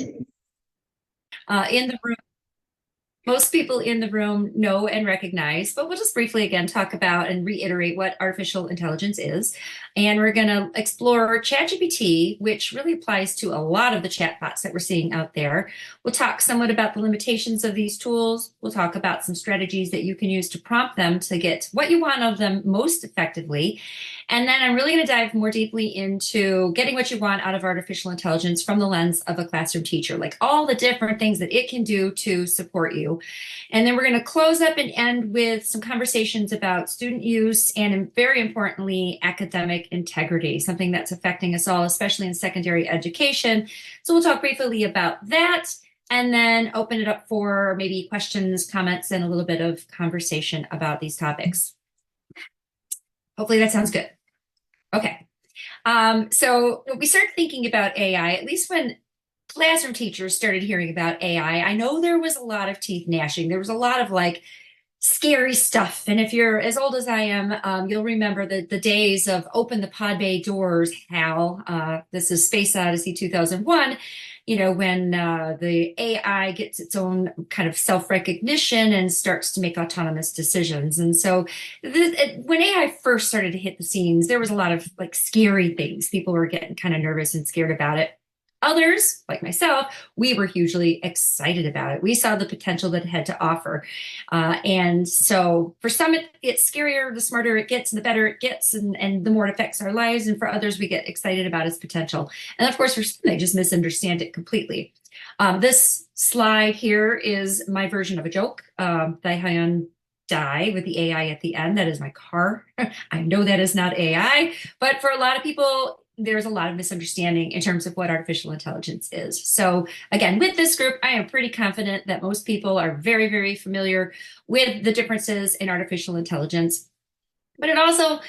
In the room, most people in the room know and recognize, but we'll just briefly again talk about and reiterate what artificial intelligence is. And we're going to explore ChatGPT, which really applies to a lot of the chatbots that we're seeing out there. We'll talk somewhat about the limitations of these tools. We'll talk about some strategies that you can use to prompt them to get what you want of them most effectively. And then I'm really going to dive more deeply into getting what you want out of artificial intelligence from the lens of a classroom teacher, like all the different things that it can do to support you. And then we're going to close up and end with some conversations about student use and, very importantly, academic integrity, something that's affecting us all, especially in secondary education. So we'll talk briefly about that and then open it up for maybe questions, comments, and a little bit of conversation about these topics. Hopefully that sounds good. Okay. So when we start thinking about AI, at least when classroom teachers started hearing about AI, I know there was a lot of teeth gnashing. There was a lot of like scary stuff. And if you're as old as I am, you'll remember the days of open the pod bay doors, Hal. This is Space Odyssey 2001, when the AI gets its own kind of self-recognition and starts to make autonomous decisions. And so when AI first started to hit the scenes, there was a lot of like scary things. People were getting kind of nervous and scared about it. Others, like myself, we were hugely excited about it. We saw the potential that it had to offer. And so for some, it's scarier, the smarter it gets and the better it gets, and the more it affects our lives. And for others, we get excited about its potential. And of course, for some, they just misunderstand it completely. This slide here is my version of a joke. Hyundai with the AI at the end. That is my car. I know that is not AI, but for a lot of people, there's a lot of misunderstanding in terms of what artificial intelligence is. So again, with this group, I am pretty confident that most people are very, very familiar with the differences in artificial intelligence. But it also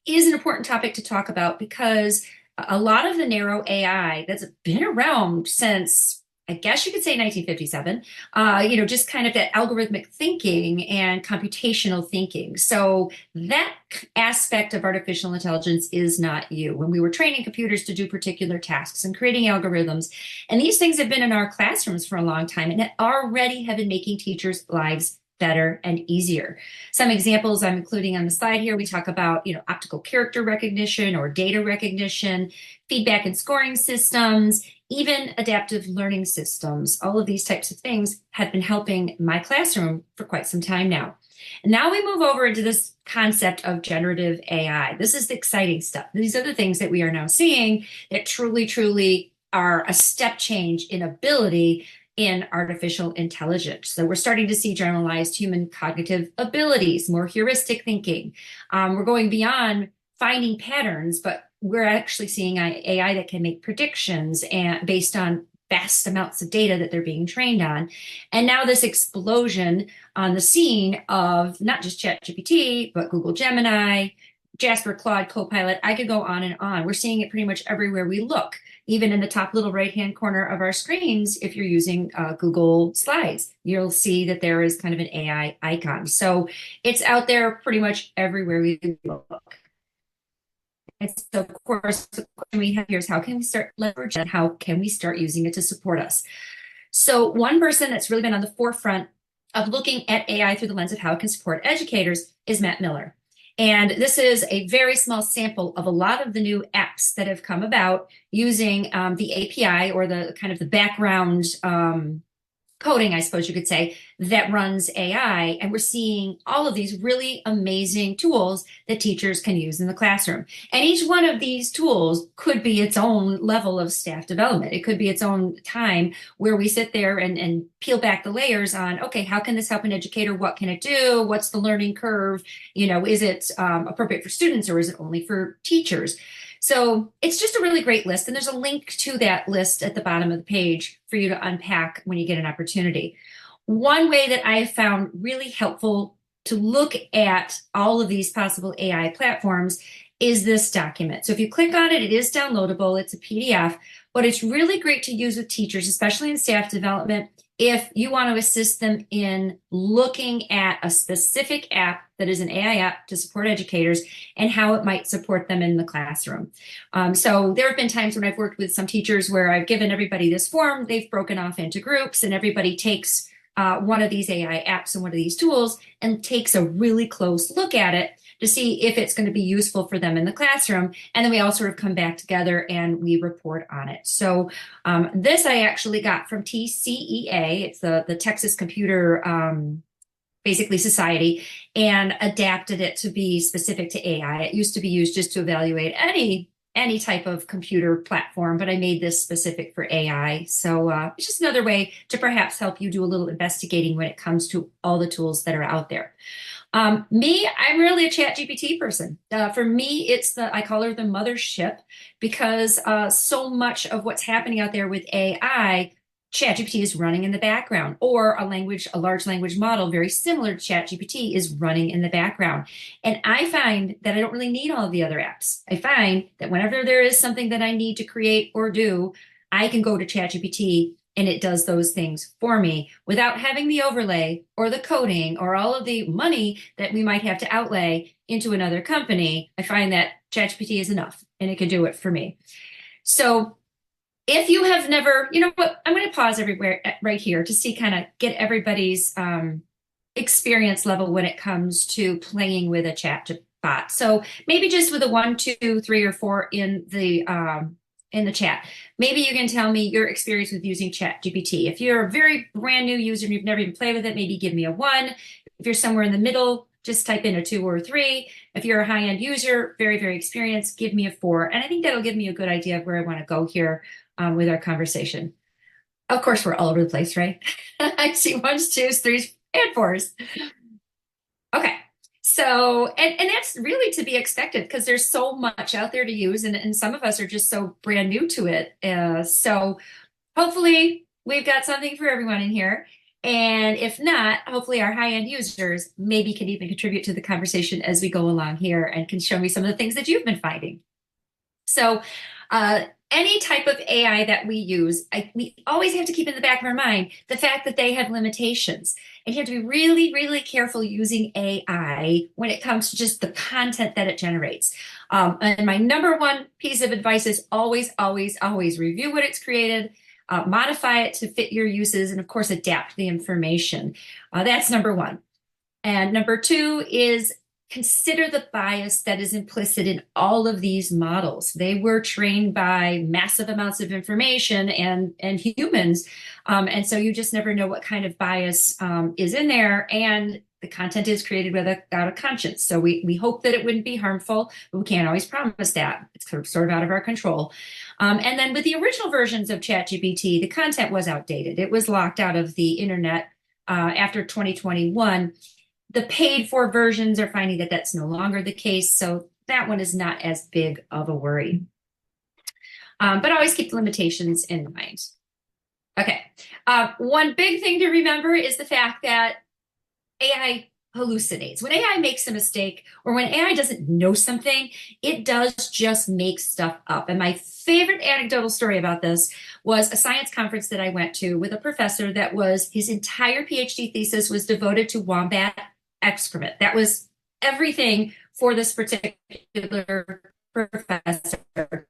is an important topic to talk about because a lot of the narrow AI that's been around since, I guess you could say 1957, just kind of that algorithmic thinking and computational thinking. So that aspect of artificial intelligence is not you. When we were training computers to do particular tasks and creating algorithms, and these things have been in our classrooms for a long time and already have been making teachers' lives better and easier. Some examples I'm including on the slide here, we talk about, optical character recognition or data recognition, feedback and scoring systems, even adaptive learning systems. All of these types of things have been helping my classroom for quite some time now. And now we move over into this concept of generative AI. This is the exciting stuff. These are the things that we are now seeing that truly, truly are a step change in ability in artificial intelligence. So we're starting to see generalized human cognitive abilities, more heuristic thinking. We're going beyond finding patterns, but we're actually seeing AI that can make predictions and based on vast amounts of data that they're being trained on. And now this explosion on the scene of not just ChatGPT, but Google Gemini, Jasper, Claude, Copilot, I could go on and on. We're seeing it pretty much everywhere we look, even in the top little right-hand corner of our screens. If you're using Google Slides, you'll see that there is kind of an AI icon. So it's out there pretty much everywhere we look. And so, of course, the question we have here is how can we start leveraging it? How can we start using it to support us? So one person that's really been on the forefront of looking at AI through the lens of how it can support educators is Matt Miller. And this is a very small sample of a lot of the new apps that have come about using the API or the kind of the background coding, I suppose you could say, that runs AI. And we're seeing all of these really amazing tools that teachers can use in the classroom. And each one of these tools could be its own level of staff development. It could be its own time where we sit there and peel back the layers on, okay, how can this help an educator? What can it do? What's the learning curve? Is it appropriate for students or is it only for teachers? So it's just a really great list. And there's a link to that list at the bottom of the page for you to unpack when you get an opportunity. One way that I have found really helpful to look at all of these possible AI platforms is this document. So if you click on it, it is downloadable. It's a PDF. But it's really great to use with teachers, especially in staff development, if you want to assist them in looking at a specific app that is an AI app to support educators and how it might support them in the classroom. So there have been times when I've worked with some teachers where I've given everybody this form, they've broken off into groups, and everybody takes one of these AI apps and one of these tools and takes a really close look at it to see if it's going to be useful for them in the classroom. And then we all sort of come back together and we report on it. So this I actually got from TCEA. It's the Texas Computer basically Society, and adapted it to be specific to AI. It used to be used just to evaluate any type of computer platform, but I made this specific for AI. So it's just another way to perhaps help you do a little investigating when it comes to all the tools that are out there. Me, I'm really a ChatGPT person. For me, I call her the mothership, because so much of what's happening out there with AI, ChatGPT is running in the background, or a large language model very similar to ChatGPT is running in the background. And I find that I don't really need all of the other apps. I find that whenever there is something that I need to create or do, I can go to ChatGPT and it does those things for me without having the overlay or the coding or all of the money that we might have to outlay into another company. I find that ChatGPT is enough and it can do it for me. So if you have never, you know what, I'm going to pause everywhere right here to see, kind of get everybody's experience level when it comes to playing with a chat bot. So maybe just with a 1, 2, 3, or 4 in the chat. Maybe you can tell me your experience with using ChatGPT. If you're a very brand new user and you've never even played with it, maybe give me a 1. If you're somewhere in the middle, just type in a 2 or a 3. If you're a high-end user, very, very experienced, give me a 4. And I think that'll give me a good idea of where I want to go here with our conversation. Of course, we're all over the place, right? I see 1s, 2s, 3s, and 4s. Okay. So, and that's really to be expected because there's so much out there to use, and some of us are just so brand new to it. So hopefully we've got something for everyone in here. And if not, hopefully our high-end users maybe can even contribute to the conversation as we go along here and can show me some of the things that you've been finding. So any type of AI that we use, we always have to keep in the back of our mind the fact that they have limitations. And you have to be really, really careful using AI when it comes to just the content that it generates. And my number one piece of advice is always, always, always review what it's created, modify it to fit your uses, and of course, adapt the information. That's number 1. And number 2 is consider the bias that is implicit in all of these models. They were trained by massive amounts of information and humans. And so you just never know what kind of bias is in there. And the content is created without a conscience. So we hope that it wouldn't be harmful, but we can't always promise that. It's sort of out of our control. And then with the original versions of ChatGPT, the content was outdated. It was locked out of the internet after 2021. The paid for versions are finding that that's no longer the case. So that one is not as big of a worry. But always keep the limitations in mind. Okay. One big thing to remember is the fact that AI hallucinates. When AI makes a mistake or when AI doesn't know something, it does just make stuff up. And my favorite anecdotal story about this was a science conference that I went to with a professor that was, his entire PhD thesis was devoted to wombat excrement. That was everything for this particular professor.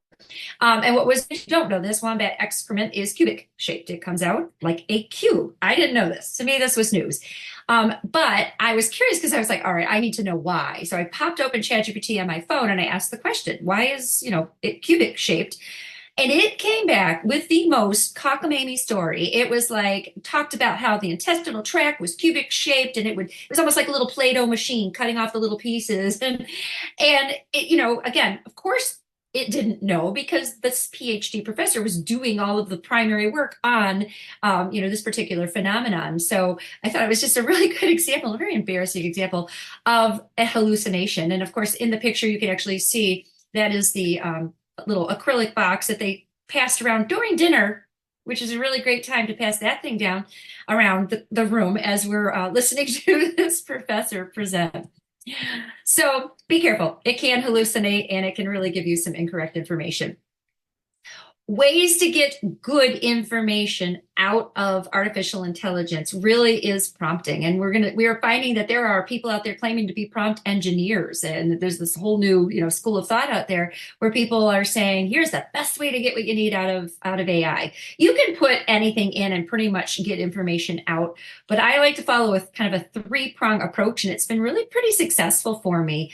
And what was, if you don't know this, wombat excrement is cubic shaped. It comes out like a cube. I didn't know this. To me, this was news. But I was curious because I was like, all right, I need to know why. So I popped open ChatGPT on my phone and I asked the question, why is, it cubic shaped? And it came back with the most cockamamie story. It was like, talked about how the intestinal tract was cubic shaped and it was almost like a little Play-Doh machine cutting off the little pieces. And it, again, of course, it didn't know because this PhD professor was doing all of the primary work on, this particular phenomenon. So I thought it was just a really good example, a very embarrassing example of a hallucination. And of course, in the picture, you can actually see that is the little acrylic box that they passed around during dinner, which is a really great time to pass that thing down around the room as we're listening to this professor present. So be careful. It can hallucinate and it can really give you some incorrect information. ways to get good information out of artificial intelligence really is prompting. And we are finding that there are people out there claiming to be prompt engineers. And there's this whole new, school of thought out there where people are saying, here's the best way to get what you need out of AI. You can put anything in and pretty much get information out. But I like to follow with kind of a three-prong approach, and it's been really pretty successful for me.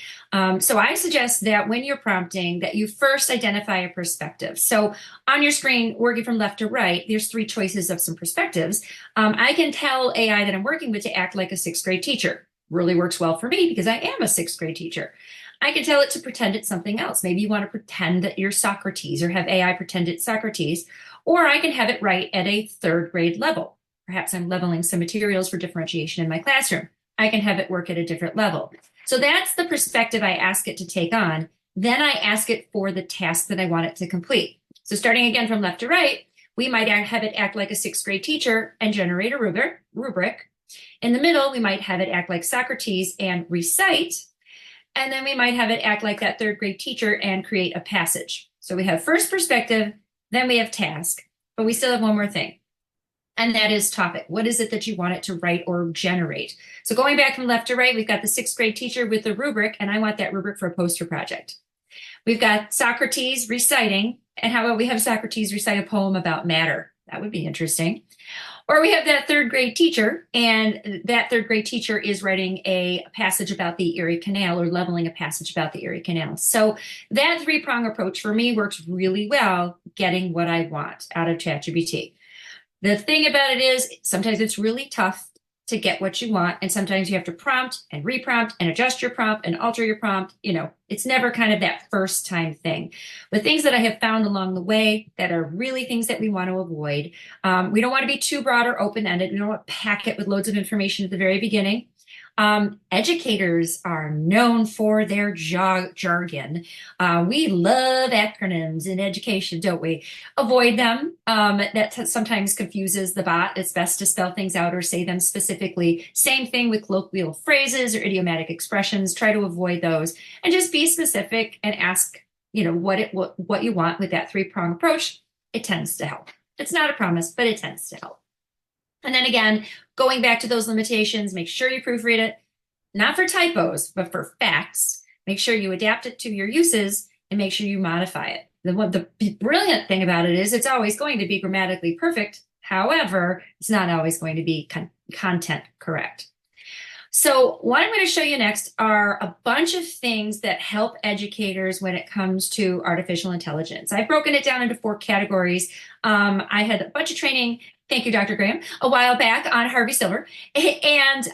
So I suggest that when you're prompting, that you first identify a perspective. So on your screen, working from left to right, there's three choices of some perspectives. I can tell AI that I'm working with to act like a sixth grade teacher. Really works well for me because I am a sixth grade teacher. I can tell it to pretend it's something else. Maybe you want to pretend that you're Socrates or have AI pretend it's Socrates, or I can have it write at a third grade level. Perhaps I'm leveling some materials for differentiation in my classroom. I can have it work at a different level. So that's the perspective I ask it to take on. Then I ask it for the task that I want it to complete. So starting again from left to right, we might have it act like a sixth grade teacher and generate a rubric. In the middle, we might have it act like Socrates and recite. And then we might have it act like that third grade teacher and create a passage. So we have first perspective, then we have task, but we still have one more thing. And that is topic. What is it that you want it to write or generate? So going back from left to right, we've got the sixth grade teacher with the rubric, and I want that rubric for a poster project. We've got Socrates reciting, and how about we have Socrates recite a poem about matter? That would be interesting. Or we have that third grade teacher, and that third grade teacher is writing a passage about the Erie Canal or leveling a passage about the Erie Canal. So that three-prong approach for me works really well getting what I want out of ChatGPT. The thing about it is sometimes it's really tough to get what you want, and sometimes you have to prompt and reprompt and adjust your prompt and alter your prompt. It's never kind of that first time thing. But things that I have found along the way that are really things that we want to avoid. We don't want to be too broad or open-ended. We don't want to pack it with loads of information at the very beginning. Educators are known for their jargon. We love acronyms in education, don't we? Avoid them. That sometimes confuses the bot. It's best to spell things out or say them specifically. Same thing with colloquial phrases or idiomatic expressions. Try to avoid those and just be specific and ask, what you want with that three-prong approach. It tends to help. It's not a promise, but it tends to help. And then again, going back to those limitations, make sure you proofread it, not for typos, but for facts. Make sure you adapt it to your uses and make sure you modify it. The brilliant thing about it is it's always going to be grammatically perfect. However, it's not always going to be content correct. So what I'm going to show you next are a bunch of things that help educators when it comes to artificial intelligence. I've broken it down into 4 categories. I had a bunch of training, thank you, Dr. Graham, a while back on Harvey Silver. And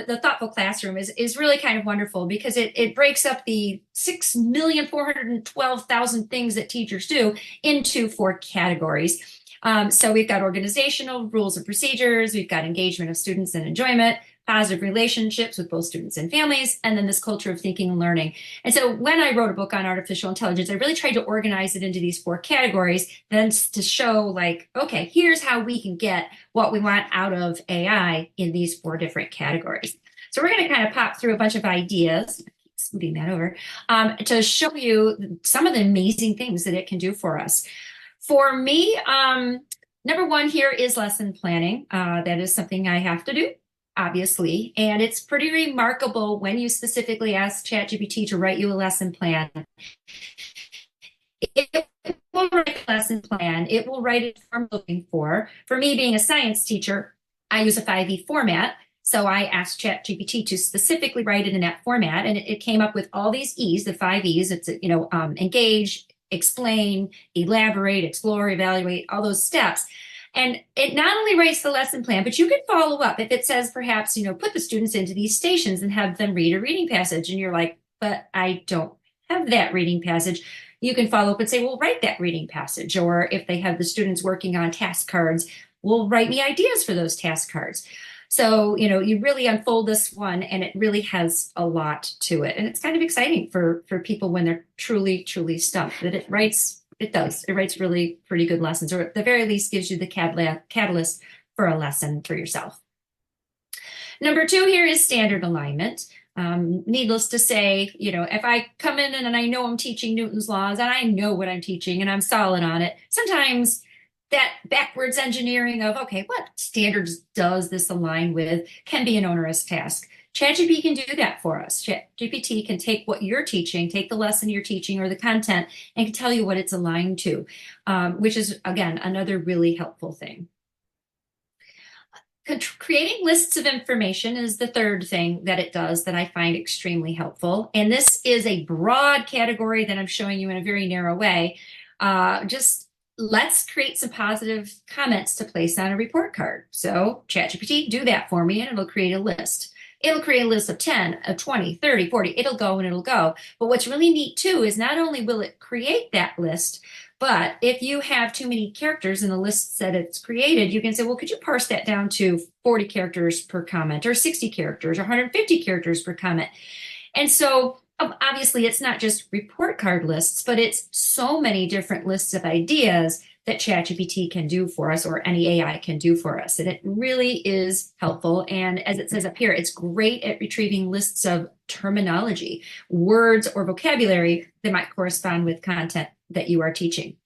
the Thoughtful Classroom is really kind of wonderful because it breaks up the 6,412,000 things that teachers do into 4 categories. So we've got organizational rules and procedures, we've got engagement of students and enjoyment, positive relationships with both students and families, and then this culture of thinking and learning. And so when I wrote a book on artificial intelligence, I really tried to organize it into these 4 categories, then to show okay, here's how we can get what we want out of AI in these 4 different categories. So we're going to kind of pop through a bunch of ideas, moving that over, to show you some of the amazing things that it can do for us. For me, number 1 here is lesson planning. That is something I have to do, obviously, and it's pretty remarkable when you specifically ask ChatGPT to write you a lesson plan. It will write a lesson plan. It will write it I'm looking for. For me, being a science teacher, I use a 5E format. So I asked ChatGPT to specifically write it in that format, and it came up with all these E's, the 5 E's. It's engage, explain, elaborate, explore, evaluate, all those steps. And it not only writes the lesson plan, but you can follow up. If it says perhaps, put the students into these stations and have them read a reading passage, and you're like, but I don't have that reading passage, you can follow up and say, well, write that reading passage. Or if they have the students working on task cards, well, write me ideas for those task cards. So, you really unfold this one, and it really has a lot to it. And it's kind of exciting for people when they're truly, truly stumped that it writes really pretty good lessons, or at the very least gives you the catalyst for a lesson for yourself. Number 2 here is standard alignment. Needless to say, if I come in and I know I'm teaching Newton's laws and I know what I'm teaching and I'm solid on it, sometimes that backwards engineering of, okay, what standards does this align with can be an onerous task. ChatGPT can do that for us. ChatGPT can take what you're teaching, take the lesson you're teaching or the content, and can tell you what it's aligned to, which is, again, another really helpful thing. Creating lists of information is the third thing that it does that I find extremely helpful. And this is a broad category that I'm showing you in a very narrow way. Just let's create some positive comments to place on a report card. So ChatGPT, do that for me, and it'll create a list. It'll create a list of 10, of 20, 30, 40. It'll go and it'll go. But what's really neat too is not only will it create that list, but if you have too many characters in the lists that it's created, you can say, well, could you parse that down to 40 characters per comment or 60 characters or 150 characters per comment? And so obviously it's not just report card lists, but it's so many different lists of ideas that ChatGPT can do for us or any AI can do for us. And it really is helpful. And as it says up here, it's great at retrieving lists of terminology, words or vocabulary that might correspond with content that you are teaching.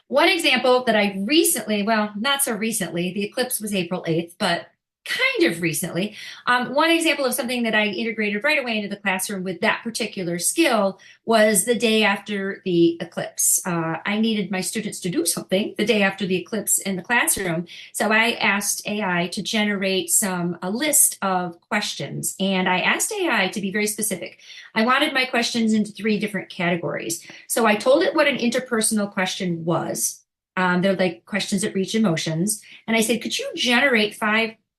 One example that I recently, well, not so recently, the eclipse was April 8th, but kind of recently, one example of something that I integrated right away into the classroom with that particular skill was the day after the eclipse. I needed my students to do something the day after the eclipse in the classroom. So I asked AI to generate a list of questions. And I asked AI to be very specific. I wanted my questions into 3 different categories. So I told it what an interpersonal question was. They're like questions that reach emotions. And I said, could you generate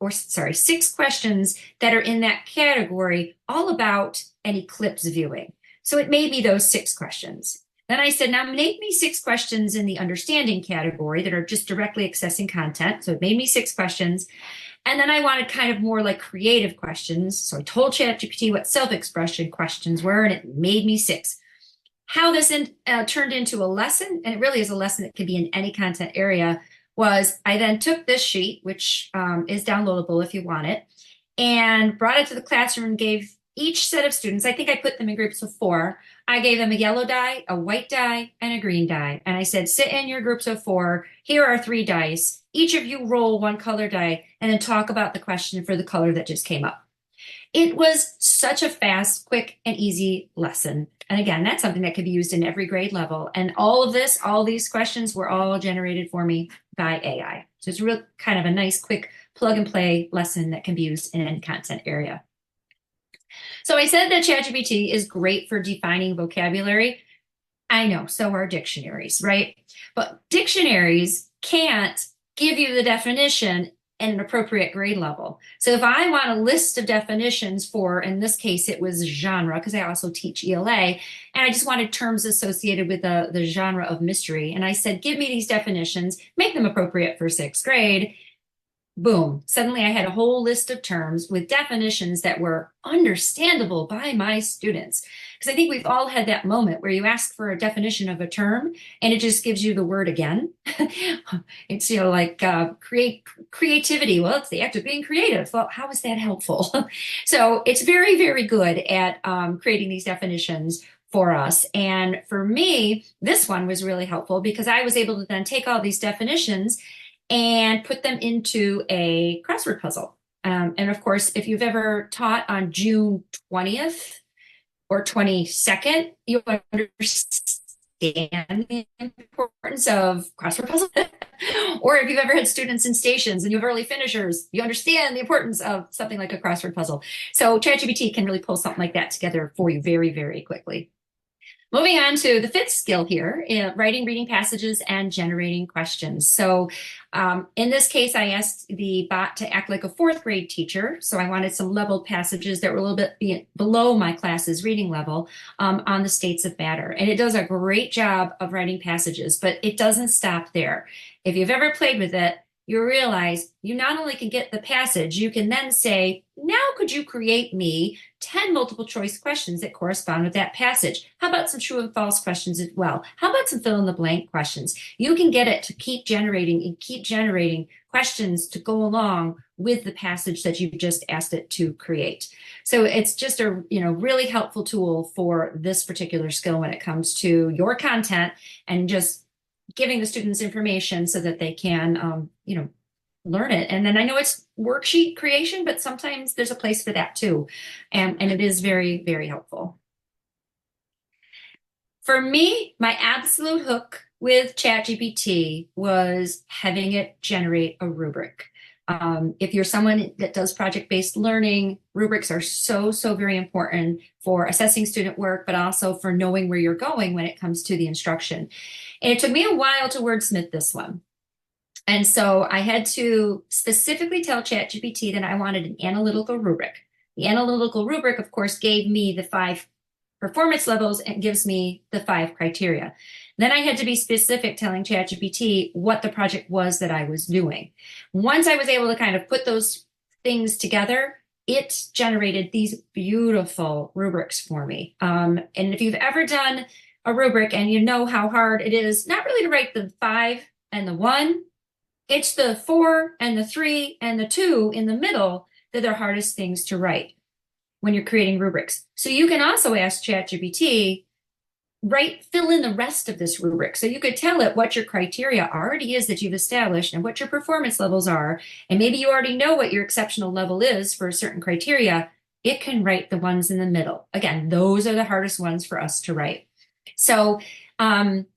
6 questions that are in that category, all about an eclipse viewing. So it made me those 6 questions. Then I said, now make me 6 questions in the understanding category that are just directly accessing content. So it made me 6 questions. And then I wanted kind of more like creative questions. So I told ChatGPT what self-expression questions were, and it made me 6. How this turned into a lesson, and it really is a lesson that can be in any content area, was I then took this sheet, which is downloadable if you want it, and brought it to the classroom and gave each set of students, I think I put them in groups of 4. I gave them a yellow die, a white die, and a green die. And I said, sit in your groups of 4. Here are 3 dice. Each of you roll 1 color die and then talk about the question for the color that just came up. It was such a fast, quick, and easy lesson. And again, that's something that could be used in every grade level. And all these questions were all generated for me by AI. So it's real kind of a nice, quick plug and play lesson that can be used in any content area. So I said that ChatGPT is great for defining vocabulary. I know, so are dictionaries, right? But dictionaries can't give you the definition at an appropriate grade level. So if I want a list of definitions for, in this case, it was genre, because I also teach ELA, and I just wanted terms associated with the genre of mystery. And I said, give me these definitions, make them appropriate for 6th grade. Boom, suddenly I had a whole list of terms with definitions that were understandable by my students. Because I think we've all had that moment where you ask for a definition of a term and it just gives you the word again. It's, like creativity. Well, it's the act of being creative. Well, how is that helpful? So it's very, very good at creating these definitions for us. And for me, this one was really helpful because I was able to then take all these definitions and put them into a crossword puzzle. And of course, if you've ever taught on June 20th or 22nd, you understand the importance of crossword puzzles. Or if you've ever had students in stations and you have early finishers, you understand the importance of something like a crossword puzzle. So ChatGPT can really pull something like that together for you very, very quickly. Moving on to the 5th skill here, writing, reading passages, and generating questions. So in this case, I asked the bot to act like a 4th grade teacher. So I wanted some leveled passages that were a little bit below my class's reading level on the states of matter. And it does a great job of writing passages, but it doesn't stop there. If you've ever played with it, you realize you not only can get the passage, you can then say, now could you create me 10 multiple choice questions that correspond with that passage? How about some true and false questions as well? How about some fill in the blank questions? You can get it to keep generating and keep generating questions to go along with the passage that you've just asked it to create. So it's just a really helpful tool for this particular skill when it comes to your content and just giving the students information so that they can learn it. And then I know it's worksheet creation, but sometimes there's a place for that too. And it is very, very helpful. For me, my absolute hook with ChatGPT was having it generate a rubric. If you're someone that does project-based learning, rubrics are so, so very important for assessing student work, but also for knowing where you're going when it comes to the instruction. And it took me a while to wordsmith this one. And so I had to specifically tell ChatGPT that I wanted an analytical rubric. The analytical rubric, of course, gave me the 5 performance levels and gives me the 5 criteria. Then I had to be specific, telling ChatGPT what the project was that I was doing. Once I was able to kind of put those things together, it generated these beautiful rubrics for me. And if you've ever done a rubric and you know how hard it is, not really to write the 5 and the 1, it's the 4 and the 3 and the 2 in the middle that are hardest things to write when you're creating rubrics. So you can also ask ChatGPT, fill in the rest of this rubric. So you could tell it what your criteria already is that you've established and what your performance levels are. And maybe you already know what your exceptional level is for a certain criteria. It can write the ones in the middle. Again, those are the hardest ones for us to write. So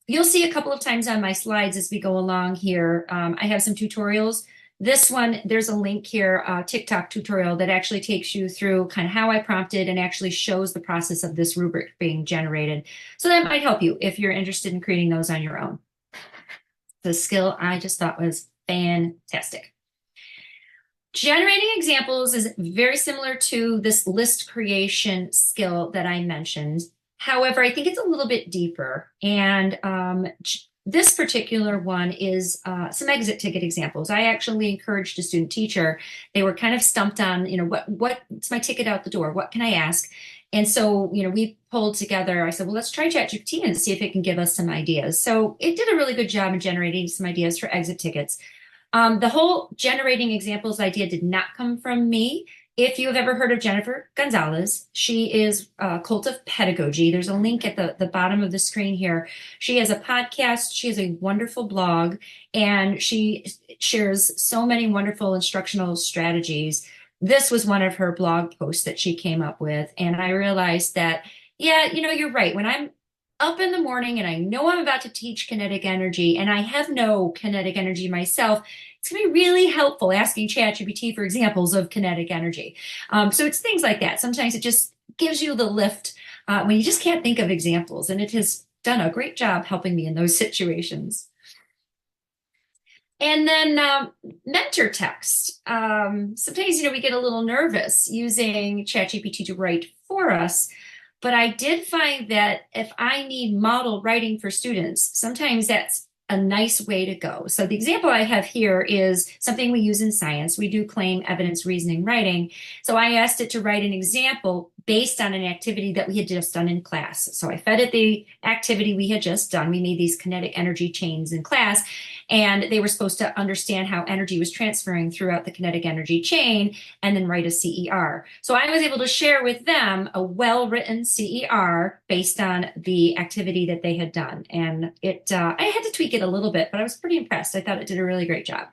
you'll see a couple of times on my slides as we go along here. I have some tutorials. This one, there's a link here, a TikTok tutorial that actually takes you through kind of how I prompted and actually shows the process of this rubric being generated. So that might help you if you're interested in creating those on your own. The skill I just thought was fantastic. Generating examples is very similar to this list creation skill that I mentioned. However, I think it's a little bit deeper. And this particular one is some exit ticket examples. I actually encouraged a student teacher. They were kind of stumped on, what's my ticket out the door? What can I ask? And so, we pulled together, I said, well, let's try ChatGPT and see if it can give us some ideas. So it did a really good job in generating some ideas for exit tickets. The whole generating examples idea did not come from me. If you have ever heard of Jennifer Gonzalez, she is a Cult of Pedagogy. There's a link at the bottom of the screen here. She has a podcast. She has a wonderful blog, and she shares so many wonderful instructional strategies. This was one of her blog posts that she came up with, and I realized that, yeah, you're right. When I'm up in the morning and I know I'm about to teach kinetic energy and I have no kinetic energy myself, it's going to be really helpful asking ChatGPT for examples of kinetic energy. So it's things like that. Sometimes it just gives you the lift when you just can't think of examples. And it has done a great job helping me in those situations. And then mentor text. Sometimes, we get a little nervous using ChatGPT to write for us. But I did find that if I need model writing for students, sometimes that's a nice way to go. So the example I have here is something we use in science. We do claim, evidence, reasoning, writing. So I asked it to write an example based on an activity that we had just done in class. So I fed it the activity we had just done. We made these kinetic energy chains in class, and they were supposed to understand how energy was transferring throughout the kinetic energy chain and then write a CER. So I was able to share with them a well-written CER based on the activity that they had done. And I had to tweak it a little bit, but I was pretty impressed. I thought it did a really great job.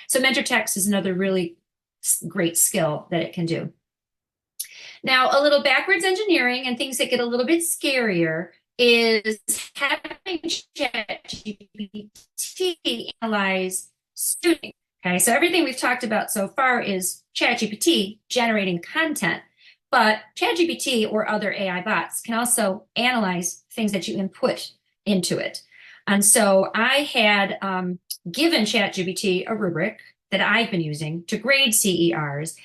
So mentor text is another really great skill that it can do. Now, a little backwards engineering and things that get a little bit scarier is having ChatGPT analyze student. Okay, so everything we've talked about so far is ChatGPT generating content, but ChatGPT or other AI bots can also analyze things that you input into it. And so I had given ChatGPT a rubric that I've been using to grade CERs,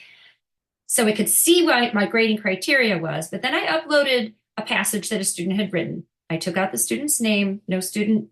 so it could see what my grading criteria was, but then I uploaded a passage that a student had written. I took out the student's name, no student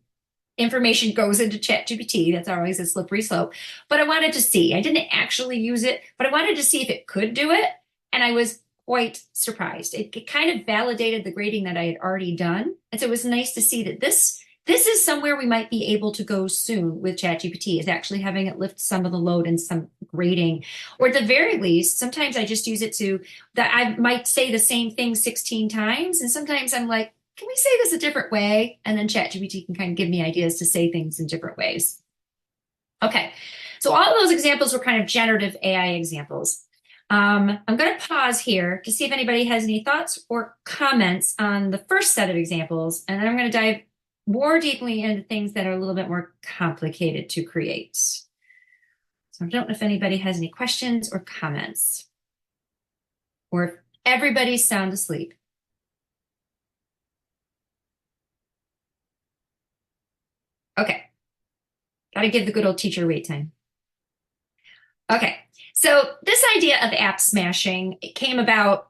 information goes into ChatGPT. That's always a slippery slope. But I wanted to see. I didn't actually use it, but I wanted to see if it could do it. And I was quite surprised. It kind of validated the grading that I had already done. And so it was nice to see that this is somewhere we might be able to go soon with ChatGPT, is actually having it lift some of the load and some grading. Or at the very least, sometimes I just use it to, that I might say the same thing 16 times. And sometimes I'm like, can we say this a different way? And then ChatGPT can kind of give me ideas to say things in different ways. Okay, so all of those examples were kind of generative AI examples. I'm going to pause here to see if anybody has any thoughts or comments on the first set of examples, and then I'm going to dive more deeply into things that are a little bit more complicated to create. So I don't know if anybody has any questions or comments, or if everybody's sound asleep. Okay, got to give the good old teacher wait time. Okay, so this idea of app smashing came about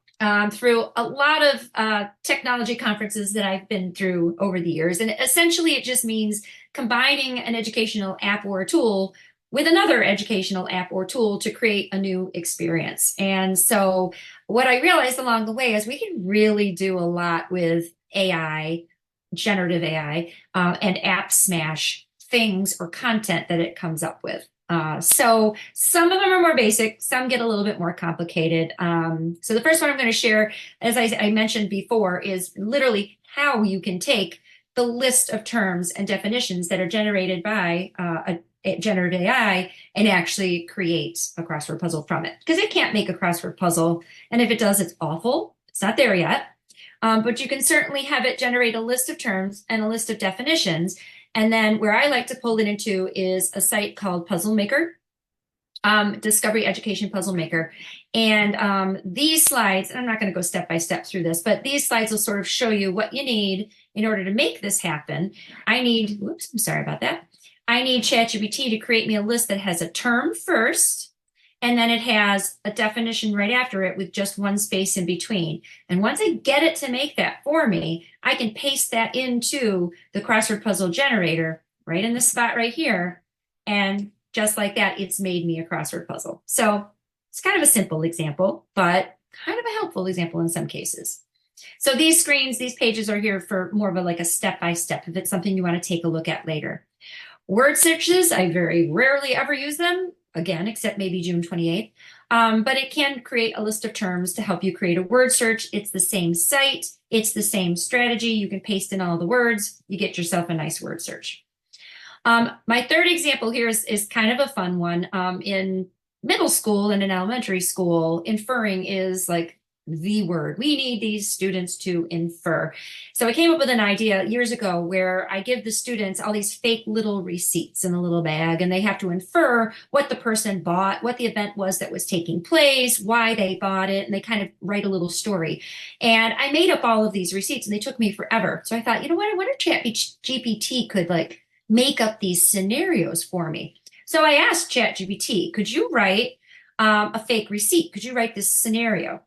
through a lot of technology conferences that I've been through over the years. And essentially, it just means combining an educational app or a tool with another educational app or tool to create a new experience. And so what I realized along the way is we can really do a lot with AI, generative AI, and app smash things or content that it comes up with. So some of them are more basic, some get a little bit more complicated. So the first one I'm going to share, as I mentioned before, is literally how you can take the list of terms and definitions that are generated by a generative AI and actually create a crossword puzzle from it. Because it can't make a crossword puzzle, and if it does, it's awful. It's not there yet. But you can certainly have it generate a list of terms and a list of definitions. And then where I like to pull it into is a site called Puzzle Maker, Discovery Education Puzzle Maker. And these slides, and I'm not going to go step by step through this, but these slides will sort of show you what you need in order to make this happen. Whoops, I'm sorry about that. I need ChatGPT to create me a list that has a term first, and then it has a definition right after it with just one space in between. And once I get it to make that for me, I can paste that into the crossword puzzle generator right in the spot right here. And just like that, it's made me a crossword puzzle. So it's kind of a simple example, but kind of a helpful example in some cases. So these screens, these pages are here for more of a step-by-step if it's something you want to take a look at later. Word searches, I very rarely ever use them, again, except maybe June 28th. But it can create a list of terms to help you create a word search. It's the same site. It's the same strategy. You can paste in all the words. You get yourself a nice word search. My third example here is kind of a fun one. In middle school and in elementary school, inferring is like the word. We need these students to infer. So I came up with an idea years ago where I give the students all these fake little receipts in a little bag, and they have to infer what the person bought, what the event was that was taking place, why they bought it, and they kind of write a little story. And I made up all of these receipts, and they took me forever. So I thought, you know what, I wonder if ChatGPT could like make up these scenarios for me. So I asked ChatGPT, could you write a fake receipt? Could you write this scenario?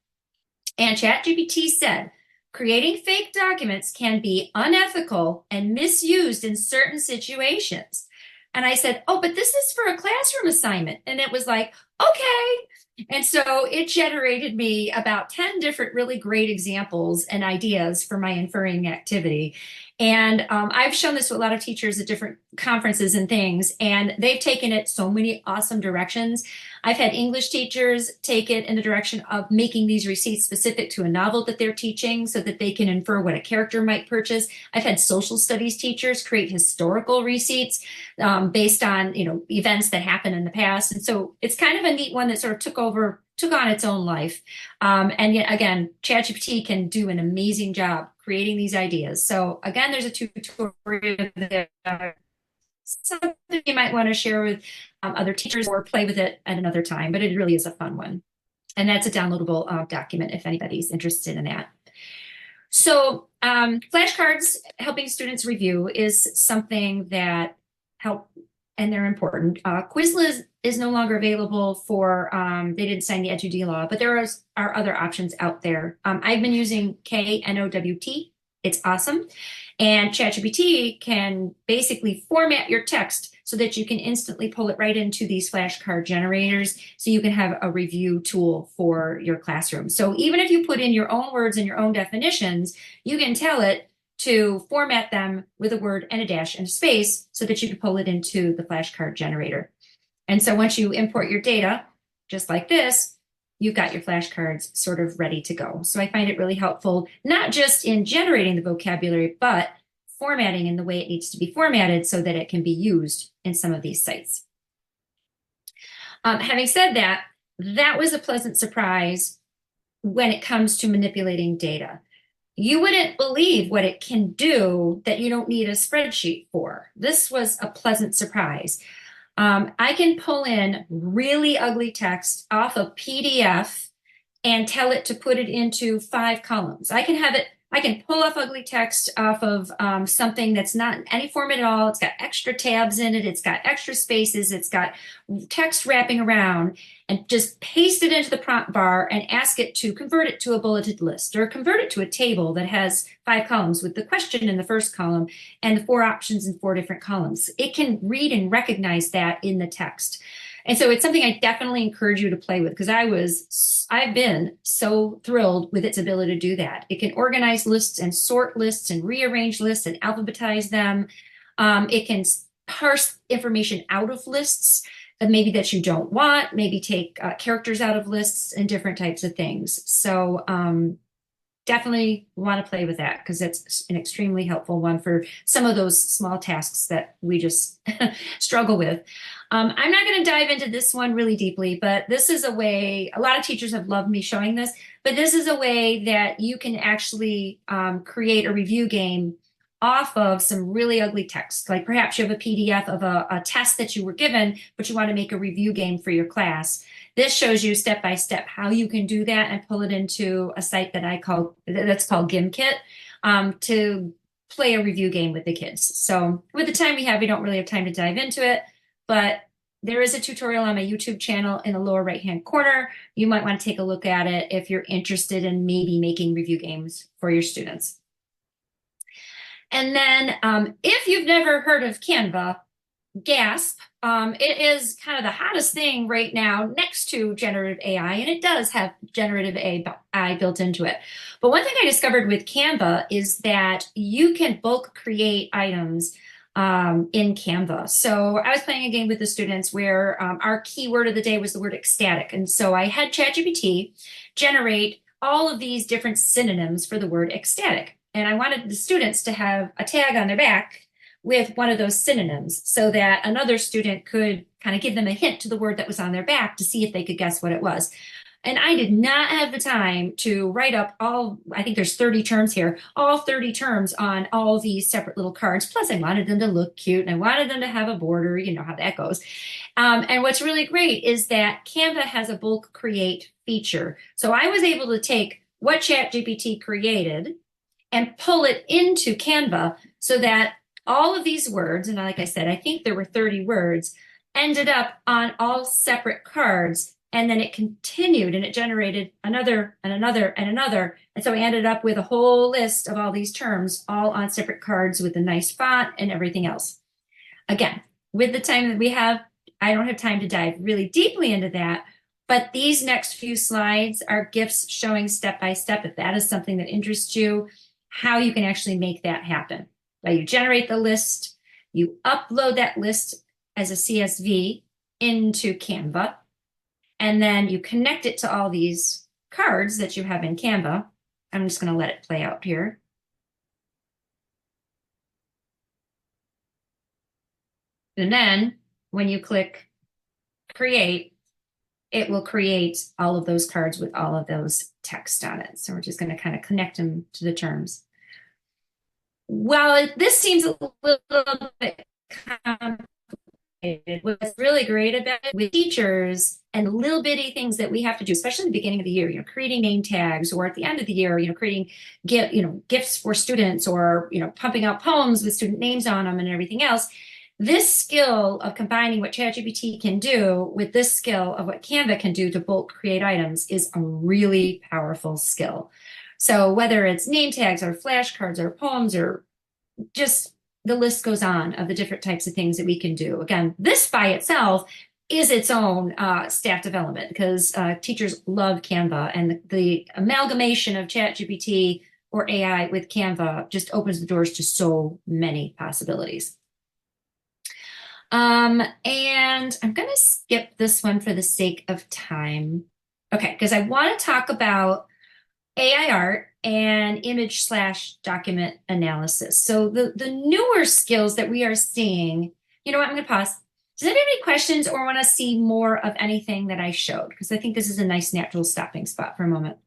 And ChatGPT said, creating fake documents can be unethical and misused in certain situations. And I said, oh, but this is for a classroom assignment. And it was like, okay. And so it generated me about 10 different really great examples and ideas for my inferring activity. And I've shown this to a lot of teachers at different conferences and things, and they've taken it so many awesome directions. I've had English teachers take it in the direction of making these receipts specific to a novel that they're teaching so that they can infer what a character might purchase. I've had social studies teachers create historical receipts based on, events that happened in the past. And so it's kind of a neat one that sort of took on its own life. And yet again, ChatGPT can do an amazing job creating these ideas. So again, there's a tutorial there. Something you might want to share with other teachers or play with it at another time, but it really is a fun one. And that's a downloadable document if anybody's interested in that. So flashcards helping students review is something that help, and they're important. Quizlet is no longer available for, they didn't sign the EduD law, but there are other options out there. I've been using KNOWT. It's awesome. And ChatGPT can basically format your text so that you can instantly pull it right into these flashcard generators so you can have a review tool for your classroom. So even if you put in your own words and your own definitions, you can tell it to format them with a word and a dash and a space so that you can pull it into the flashcard generator. And so once you import your data, just like this, you've got your flashcards sort of ready to go. So I find it really helpful, not just in generating the vocabulary, but formatting in the way it needs to be formatted so that it can be used in some of these sites. Having said that, that was a pleasant surprise when it comes to manipulating data. You wouldn't believe what it can do that you don't need a spreadsheet for. This was a pleasant surprise. I can pull in really ugly text off a PDF and tell it to put it into 5 columns. I can pull off ugly text off of something that's not in any format at all. It's got extra tabs in it. It's got extra spaces. It's got text wrapping around, and just paste it into the prompt bar and ask it to convert it to a bulleted list or convert it to a table that has 5 columns with the question in the first column and the 4 options in 4 different columns. It can read and recognize that in the text. And so it's something I definitely encourage you to play with, because I've been so thrilled with its ability to do that. It can organize lists and sort lists and rearrange lists and alphabetize them. It can parse information out of lists, maybe that you don't want, maybe take characters out of lists and different types of things. So definitely want to play with that, because it's an extremely helpful one for some of those small tasks that we just struggle with. I'm not going to dive into this one really deeply, but this is a way, a lot of teachers have loved me showing this, but this is a way that you can actually create a review game off of some really ugly text. Like perhaps you have a PDF of a test that you were given, but you want to make a review game for your class. This shows you step by step how you can do that and pull it into a site that's called GimKit to play a review game with the kids. So with the time we have, we don't really have time to dive into it, but there is a tutorial on my YouTube channel in the lower right-hand corner. You might want to take a look at it if you're interested in maybe making review games for your students. And then if you've never heard of Canva, gasp. It is kind of the hottest thing right now next to generative AI, and it does have generative AI built into it. But one thing I discovered with Canva is that you can bulk create items in Canva. So I was playing a game with the students where our keyword of the day was the word ecstatic. And so I had ChatGPT generate all of these different synonyms for the word ecstatic. And I wanted the students to have a tag on their back with one of those synonyms so that another student could kind of give them a hint to the word that was on their back to see if they could guess what it was. And I did not have the time to write up all, I think there's 30 terms here, all 30 terms on all these separate little cards. Plus I wanted them to look cute and I wanted them to have a border, you know how that goes. And what's really great is that Canva has a bulk create feature. So I was able to take what ChatGPT created and pull it into Canva so that all of these words, and like I said, I think there were 30 words, ended up on all separate cards. And then it continued and it generated another and another and another. And so I ended up with a whole list of all these terms, all on separate cards with a nice font and everything else. Again, with the time that we have, I don't have time to dive really deeply into that. But these next few slides are GIFs showing step by step, if that is something that interests you, how you can actually make that happen. Now you generate the list, you upload that list as a CSV into Canva, and then you connect it to all these cards that you have in Canva. I'm just going to let it play out here. And then when you click create, it will create all of those cards with all of those text on it. So we're just going to kind of connect them to the terms. Well, this seems a little bit complicated. What's really great about it with teachers and little bitty things that we have to do, especially at the beginning of the year, creating name tags, or at the end of the year, creating gifts for students, or pumping out poems with student names on them and everything else. This skill of combining what ChatGPT can do with this skill of what Canva can do to bulk create items is a really powerful skill. So whether it's name tags or flashcards or poems or just the list goes on of the different types of things that we can do. Again, this by itself is its own staff development because teachers love Canva, and the amalgamation of ChatGPT or AI with Canva just opens the doors to so many possibilities. And I'm going to skip this one for the sake of time. Okay, because I want to talk about AI art and image slash document analysis. So the newer skills that we are seeing, you know what, I'm going to pause. Does anybody have any questions or want to see more of anything that I showed? Because I think this is a nice natural stopping spot for a moment.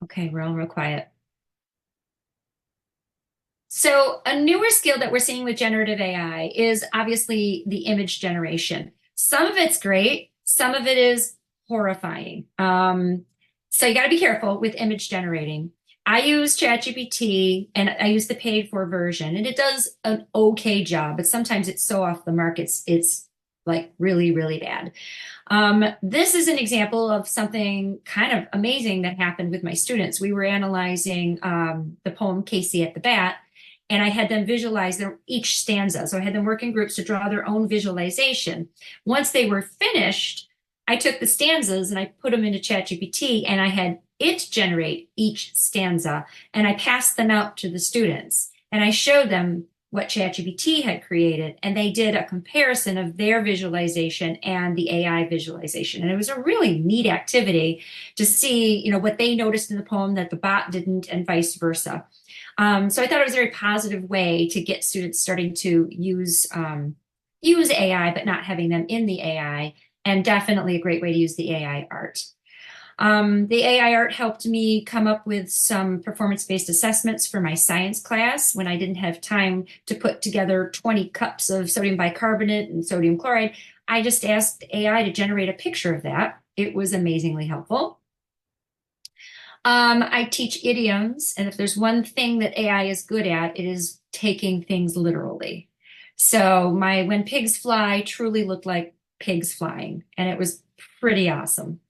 Okay, we're all real quiet. So a newer skill that we're seeing with generative AI is obviously the image generation. Some of it's great, some of it is horrifying. So you got to be careful with image generating. I use ChatGPT and I use the paid for version, and it does an okay job, but sometimes it's so off the mark, it's like really, really bad. This is an example of something kind of amazing that happened with my students. We were analyzing the poem Casey at the Bat, and I had them visualize each stanza. So I had them work in groups to draw their own visualization. Once they were finished, I took the stanzas and I put them into ChatGPT, and I had it generate each stanza, and I passed them out to the students, and I showed them what ChatGPT had created, and they did a comparison of their visualization and the AI visualization. And it was a really neat activity to see, you know, what they noticed in the poem that the bot didn't, and vice versa. So I thought it was a very positive way to get students starting to use AI, but not having them in the AI, and definitely a great way to use the AI art. The AI art helped me come up with some performance-based assessments for my science class when I didn't have time to put together 20 cups of sodium bicarbonate and sodium chloride. I just asked AI to generate a picture of that. It was amazingly helpful. I teach idioms, and if there's one thing that AI is good at, it is taking things literally. So my "when pigs fly" truly looked like pigs flying, and it was pretty awesome.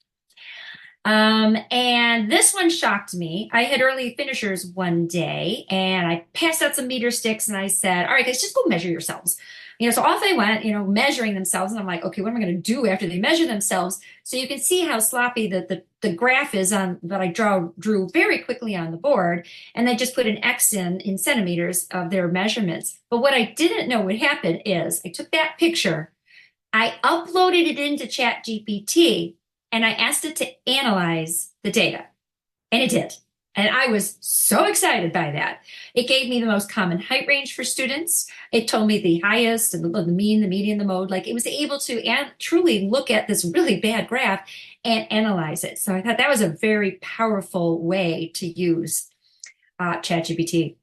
And this one shocked me. I had early finishers one day, and I passed out some meter sticks, and I said, all right, guys, just go measure yourselves. You know, so off they went, you know, measuring themselves. And I'm like, okay, what am I going to do after they measure themselves? So you can see how sloppy the graph is on that I drew very quickly on the board. And I just put an X in centimeters of their measurements. But what I didn't know would happen is I took that picture, I uploaded it into ChatGPT, and I asked it to analyze the data, and it did. And I was so excited by that. It gave me the most common height range for students. It told me the highest and the mean, the median, the mode. Like, it was able to truly look at this really bad graph and analyze it. So I thought that was a very powerful way to use ChatGPT.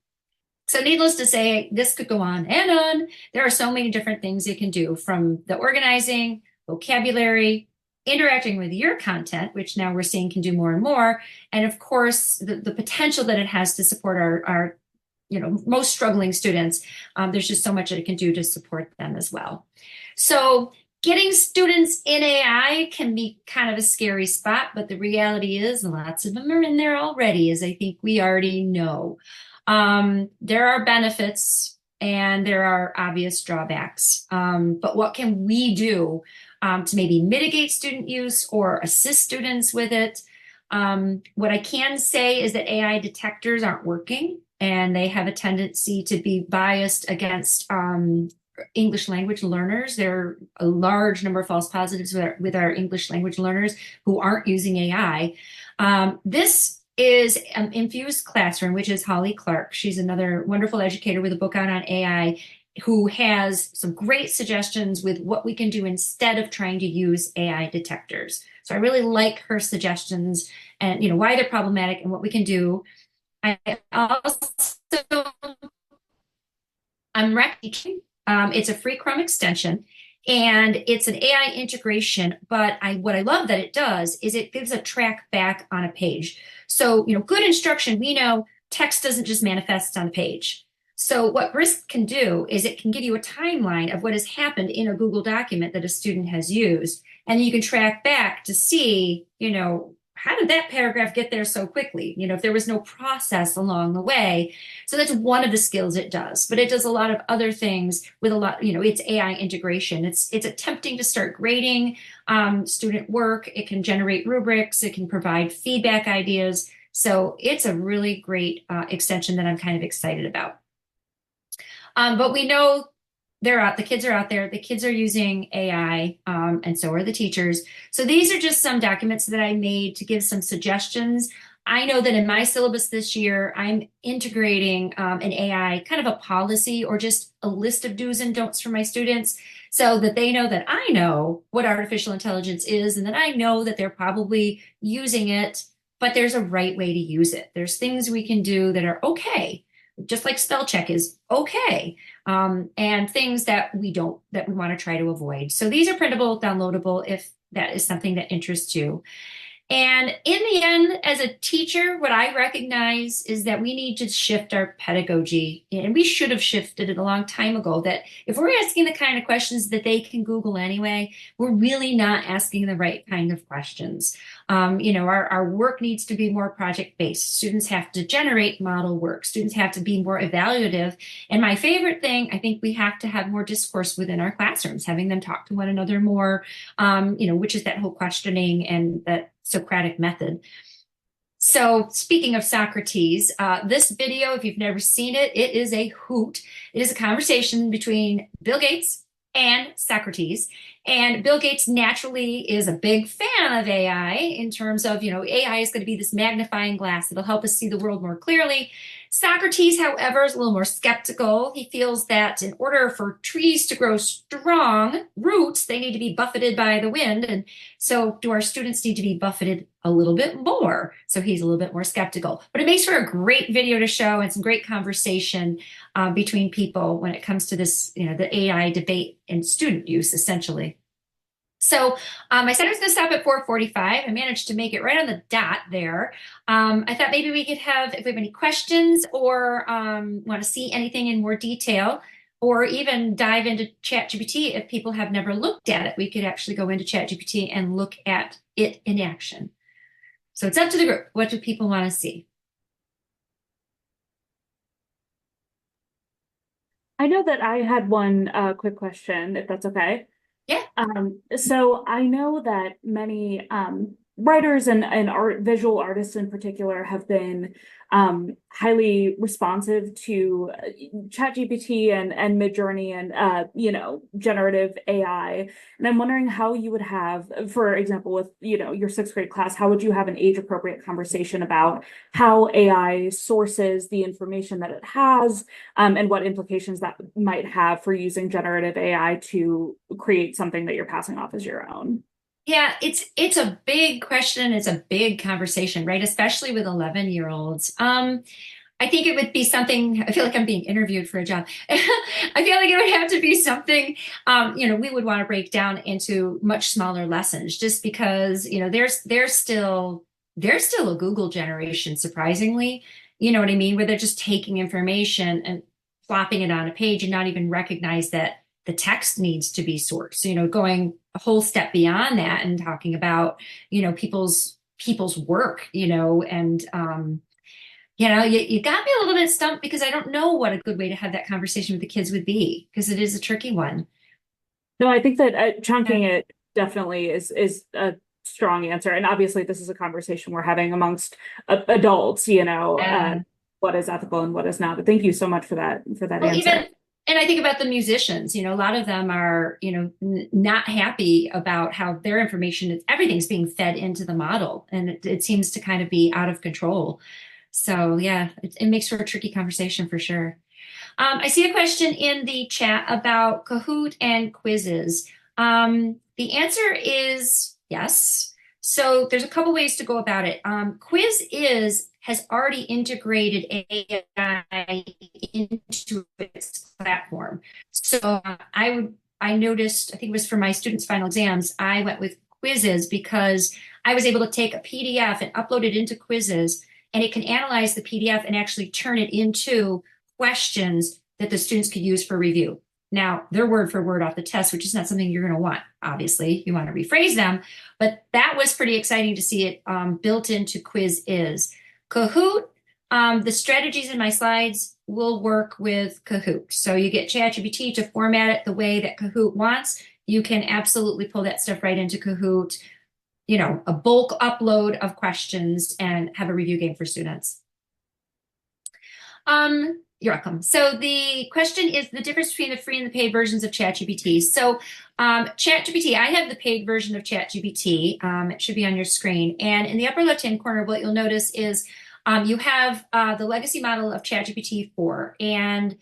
So needless to say, this could go on and on. There are so many different things it can do, from the organizing, vocabulary, interacting with your content, which now we're seeing can do more and more. And of course, the potential that it has to support our most struggling students. There's just so much that it can do to support them as well. So getting students in AI can be kind of a scary spot, but the reality is lots of them are in there already, as I think we already know. There are benefits and there are obvious drawbacks. But what can we do to maybe mitigate student use or assist students with it? What I can say is that AI detectors aren't working, and they have a tendency to be biased against English language learners. There are a large number of false positives with our English language learners who aren't using AI. This is Infused Classroom, which is Holly Clark. She's another wonderful educator with a book out on AI, who has some great suggestions with what we can do instead of trying to use AI detectors. So I really like her suggestions and why they're problematic and what we can do. I'm teaching. It's a free Chrome extension, and it's an AI integration. But what I love that it does is it gives a track back on a page. So good instruction. We know text doesn't just manifest on the page. So what Brisk can do is it can give you a timeline of what has happened in a Google document that a student has used. And you can track back to see, how did that paragraph get there so quickly? If there was no process along the way. So that's one of the skills it does, but it does a lot of other things with a lot, it's AI integration. It's attempting to start grading student work. It can generate rubrics. It can provide feedback ideas. So it's a really great extension that I'm kind of excited about. But we know the kids are out there, the kids are using AI, and so are the teachers. So these are just some documents that I made to give some suggestions. I know that in my syllabus this year, I'm integrating an AI kind of a policy or just a list of do's and don'ts for my students so that they know that I know what artificial intelligence is and that I know that they're probably using it, but there's a right way to use it. There's things we can do that are okay, just like spell check is okay, and things that we want to try to avoid. So these are printable, downloadable if that is something that interests you. And in the end, as a teacher, what I recognize is that we need to shift our pedagogy. And we should have shifted it a long time ago, that if we're asking the kind of questions that they can Google anyway, we're really not asking the right kind of questions. Our work needs to be more project-based. Students have to generate model work. Students have to be more evaluative. And my favorite thing, I think we have to have more discourse within our classrooms, having them talk to one another more, which is that whole questioning and that Socratic method. So speaking of Socrates, this video, if you've never seen it, it is a hoot. It is a conversation between Bill Gates and Socrates. And Bill Gates naturally is a big fan of AI in terms of, AI is going to be this magnifying glass that'll help us see the world more clearly. Socrates, however, is a little more skeptical. He feels that in order for trees to grow strong roots, they need to be buffeted by the wind. And so do our students need to be buffeted a little bit more? So he's a little bit more skeptical. But it makes for a great video to show and some great conversation between people when it comes to this, the AI debate and student use, essentially. So I said I was going to stop at 4:45. I managed to make it right on the dot there. I thought maybe we could have, if we have any questions or want to see anything in more detail, or even dive into ChatGPT if people have never looked at it, we could actually go into ChatGPT and look at it in action. So it's up to the group. What do people want to see? I know that I had one quick question, if that's okay. Yeah. So I know that many writers and visual artists in particular have been highly responsive to ChatGPT and Midjourney and generative AI. And I'm wondering how you would have, for example, with your sixth grade class, how would you have an age appropriate conversation about how AI sources the information that it has, and what implications that might have for using generative AI to create something that you're passing off as your own? Yeah, it's a big question. It's a big conversation, right? Especially with 11-year-olds. I think it would be something, I feel like I'm being interviewed for a job. I feel like it would have to be something, we would want to break down into much smaller lessons just because, they're still a Google generation, surprisingly. You know what I mean? Where they're just taking information and plopping it on a page and not even recognize that the text needs to be sourced, going a whole step beyond that and talking about, people's work, and you got me a little bit stumped because I don't know what a good way to have that conversation with the kids would be because it is a tricky one. No, I think that chunking it definitely is a strong answer. And obviously, this is a conversation we're having amongst adults, Uh, what is ethical and what is not. But thank you so much for that well, answer. even, and I think about the musicians, a lot of them are, not happy about how their information, everything's being fed into the model and it seems to kind of be out of control. So yeah, it makes for a tricky conversation for sure. I see a question in the chat about Kahoot and quizzes. The answer is yes. So there's a couple ways to go about it. Has already integrated AI into its platform. So I noticed, I think it was for my students' final exams, I went with quizzes because I was able to take a PDF and upload it into quizzes, and it can analyze the PDF and actually turn it into questions that the students could use for review. Now, they're word for word off the test, which is not something you're going to want, obviously. You want to rephrase them, but that was pretty exciting to see it built into Quiz Is. Kahoot, the strategies in my slides will work with Kahoot. So you get ChatGPT to format it the way that Kahoot wants. You can absolutely pull that stuff right into Kahoot, you know, a bulk upload of questions and have a review game for students. You're welcome. So the question is the difference between the free and the paid versions of ChatGPT. So ChatGPT, I have the paid version of ChatGPT. It should be on your screen. And in the upper left-hand corner, what you'll notice is you have the legacy model of ChatGPT 4. And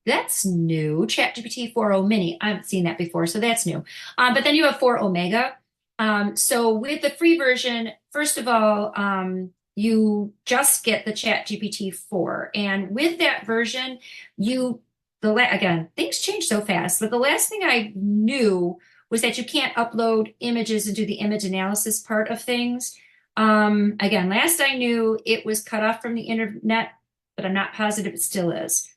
that's new, ChatGPT 4.0 mini. I haven't seen that before, so that's new. But then you have 4 Omega. So with the free version, first of all, you just get the ChatGPT 4. And with that version, again, things change so fast, but the last thing I knew was that you can't upload images and do the image analysis part of things. Again, last I knew it was cut off from the internet, but I'm not positive it still is.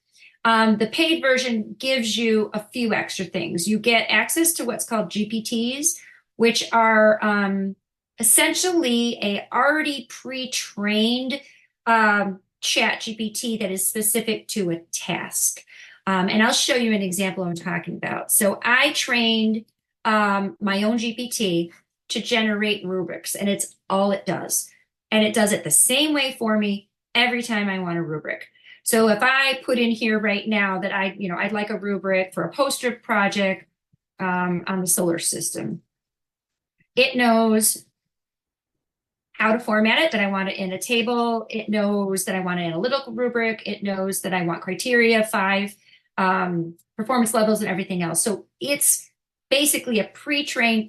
The paid version gives you a few extra things. You get access to what's called GPTs, which are essentially a already pre-trained chat GPT that is specific to a task. And I'll show you an example I'm talking about. So I trained my own GPT to generate rubrics, and it's all it does. And it does it the same way for me every time I want a rubric. So if I put in here right now that I'd like a rubric for a poster project on the solar system, it knows how to format it, that I want it in a table. It knows that I want an analytical rubric. It knows that I want criteria, 5 performance levels and everything else. So it's basically a pre-trained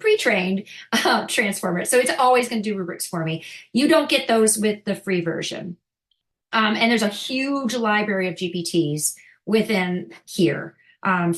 transformer. So it's always going to do rubrics for me. You don't get those with the free version. And there's a huge library of GPTs within here, from,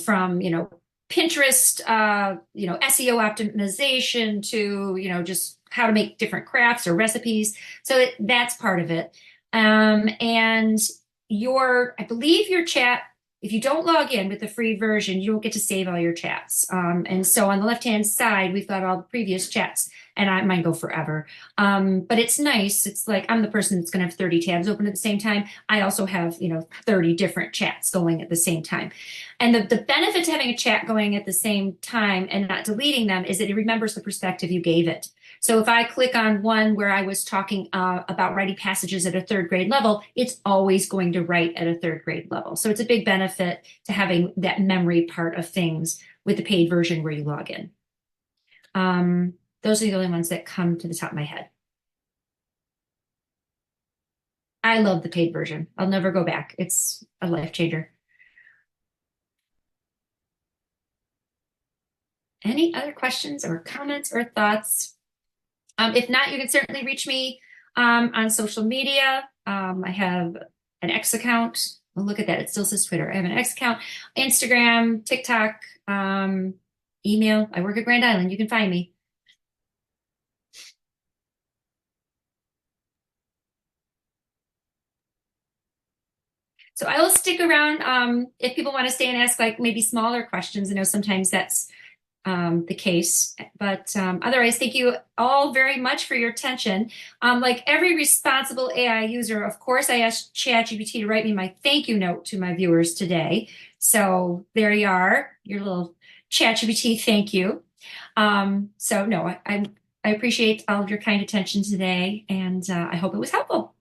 Pinterest, SEO optimization to, just how to make different crafts or recipes. So that's part of it. And I believe your chat, if you don't log in with the free version, you don't get to save all your chats. And so on the left-hand side, we've got all the previous chats, and mine go forever. But it's nice. It's like I'm the person that's going to have 30 tabs open at the same time. I also have, 30 different chats going at the same time. And the benefit to having a chat going at the same time and not deleting them is that it remembers the perspective you gave it. So if I click on one where I was talking about writing passages at a 3rd grade level, it's always going to write at a 3rd grade level. So it's a big benefit to having that memory part of things with the paid version where you log in. Those are the only ones that come to the top of my head. I love the paid version. I'll never go back. It's a life changer. Any other questions or comments or thoughts? If not, you can certainly reach me on social media. I have an X account. Oh, look at that. It still says Twitter. I have an X account, Instagram, TikTok, email. I work at Grand Island. You can find me. So I will stick around if people want to stay and ask like maybe smaller questions. I know sometimes that's the case, but otherwise, thank you all very much for your attention. Like every responsible AI user, of course, I asked ChatGPT to write me my thank you note to my viewers today. So there you are, your little ChatGPT thank you. So no, I appreciate all of your kind attention today, and I hope it was helpful.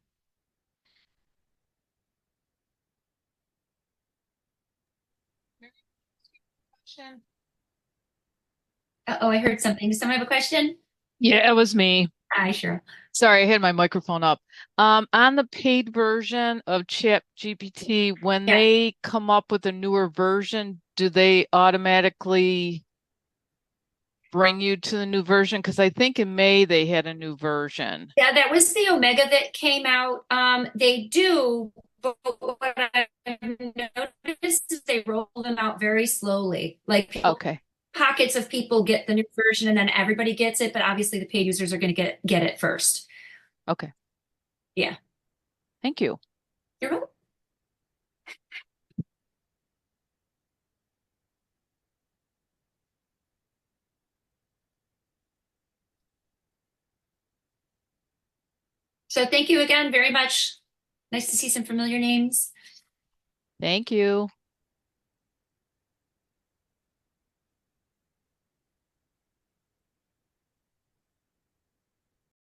Uh-oh, I heard something. Does someone have a question? Yeah, it was me. Hi, sure. Sorry, I had my microphone up. On the paid version of ChatGPT, when Yeah. they come up with a newer version, do they automatically bring you to the new version? Because I think in May they had a new version. Yeah, that was the Omega that came out. They do, but what I've noticed is they roll them out very slowly. Like Okay. pockets of people get the new version and then everybody gets it, but obviously the paid users are going to get it first. Okay. Yeah. Thank you. You're welcome. So thank you again very much. Nice to see some familiar names. Thank you.